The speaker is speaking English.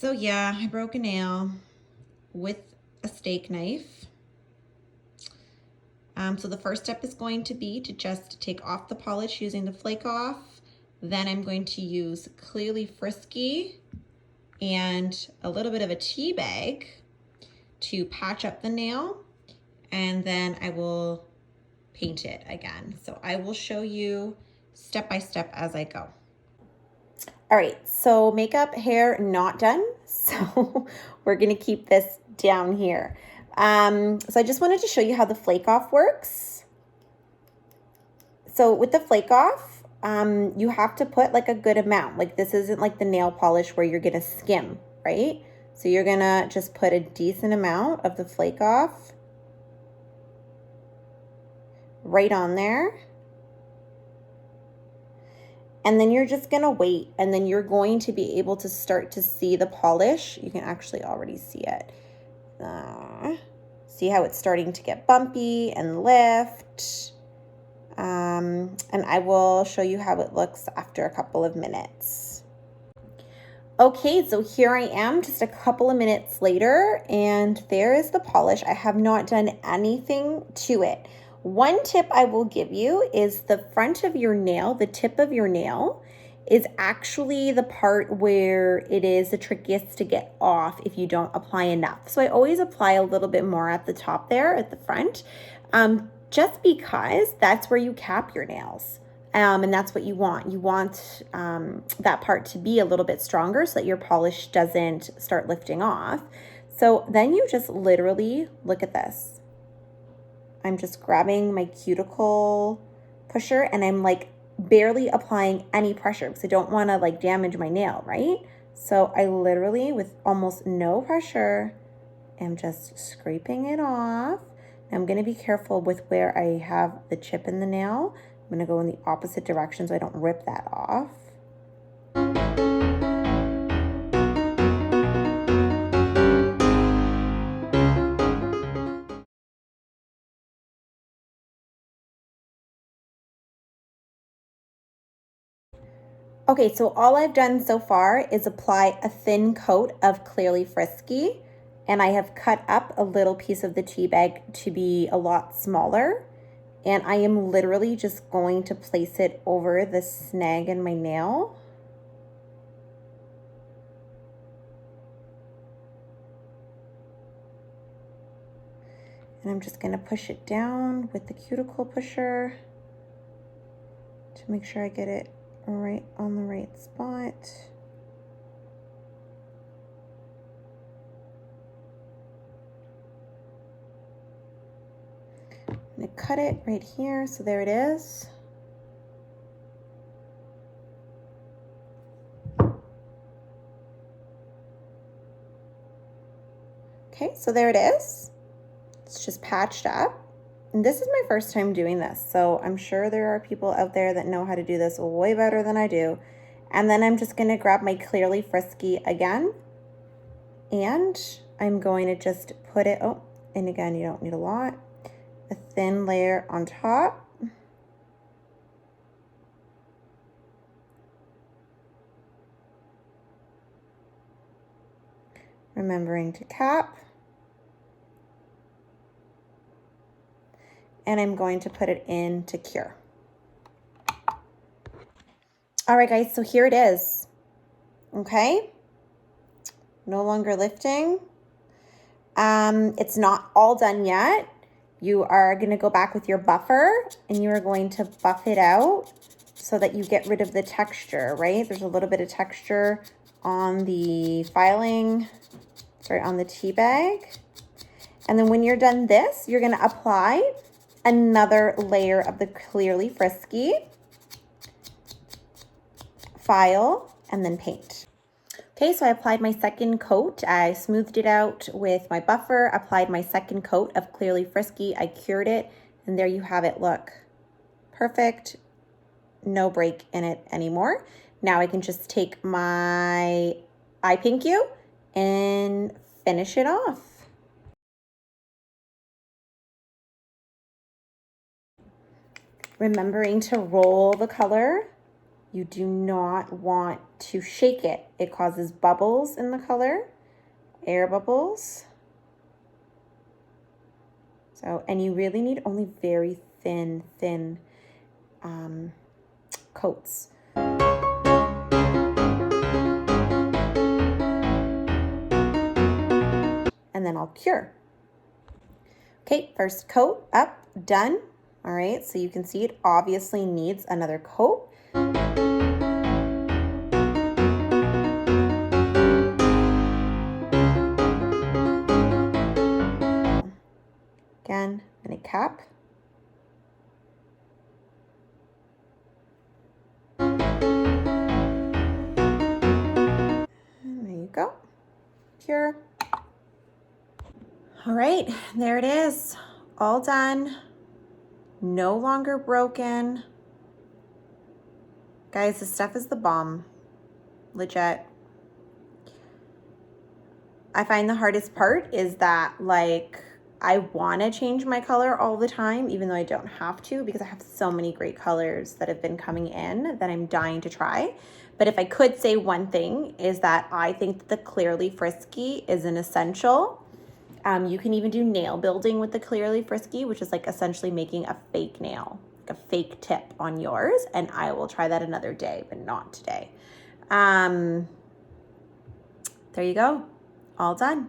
So yeah, I broke a nail with a steak knife. So the first step is going to be to just take off the polish using the flake off. Then I'm going to use Clearly Frisky and a little bit of a tea bag to patch up the nail, and then I will paint it again. So I will show you step by step as I go. All right, so makeup, hair, not done. So we're gonna keep this down here. So I just wanted to show you how the flake off works. So with the flake off, you have to put like a good amount. Like this isn't like the nail polish where you're gonna skim, right? So you're gonna just put a decent amount of the flake off right on there. And then you're just gonna wait, and then you're going to be able to start to see the polish. You can actually already see it. See how it's starting to get bumpy and lift. And I will show you how it looks after a couple of minutes. Okay, so here I am just a couple of minutes later, and there is the polish. I have not done anything to it. One tip I will give you is the front of your nail, the tip of your nail, is actually the part where it is the trickiest to get off if you don't apply enough. So I always apply a little bit more at the top there at the front, just because that's where you cap your nails. And that's what you want. You want that part to be a little bit stronger so that your polish doesn't start lifting off. So then you just literally, look at this. I'm just grabbing my cuticle pusher and I'm like barely applying any pressure because I don't want to like damage my nail, right? So I literally, with almost no pressure, am just scraping it off. I'm going to be careful with where I have the chip in the nail. I'm going to go in the opposite direction so I don't rip that off. Okay, so all I've done so far is apply a thin coat of Clearly Frisky, and I have cut up a little piece of the tea bag to be a lot smaller. And I am literally just going to place it over the snag in my nail. And I'm just gonna push it down with the cuticle pusher to make sure I get it right on the right spot. I'm gonna cut it right here, so there it is. Okay, so there it is. It's just patched up. And this is my first time doing this, so I'm sure there are people out there that know how to do this way better than I do. And then I'm just gonna grab my Clearly Frisky again, and I'm going to just put it, oh, and again, you don't need a lot, a thin layer on top. Remembering to cap. And I'm going to put it in to cure. All right, guys, so here it is. Okay, no longer lifting. It's not all done yet. You are going to go back with your buffer and you are going to buff it out so that you get rid of the texture, right? There's a little bit of texture on the filing, sorry, on the tea bag. And then when you're done this, you're going to apply another layer of the Clearly Frisky, file, and then paint. Okay, so I applied my second coat. I smoothed it out with my buffer, applied my second coat of Clearly Frisky. I cured it, and there you have it. Look, perfect, no break in it anymore. Now I can just take my eye pink and finish it off. Remembering to roll the color You do not want to shake it. It causes bubbles in the color, air bubbles. So, and you really need only very thin coats. And then I'll cure. Okay, first coat up, done. All right, so you can see it obviously needs another coat. Again, and a cap. And there you go, cure. All right, there it is, all done, no longer broken. Guys, this stuff is the bomb, legit. I find the hardest part is that, like, I want to change my color all the time, even though I don't have to, because I have so many great colors that have been coming in that I'm dying to try. But if I could say one thing, is that I think that the Clearly Frisky is an essential. You can even do nail building with the Clearly Frisky, which is like essentially making a fake nail, like a fake tip on yours. And I will try that another day, but not today. There you go. All done.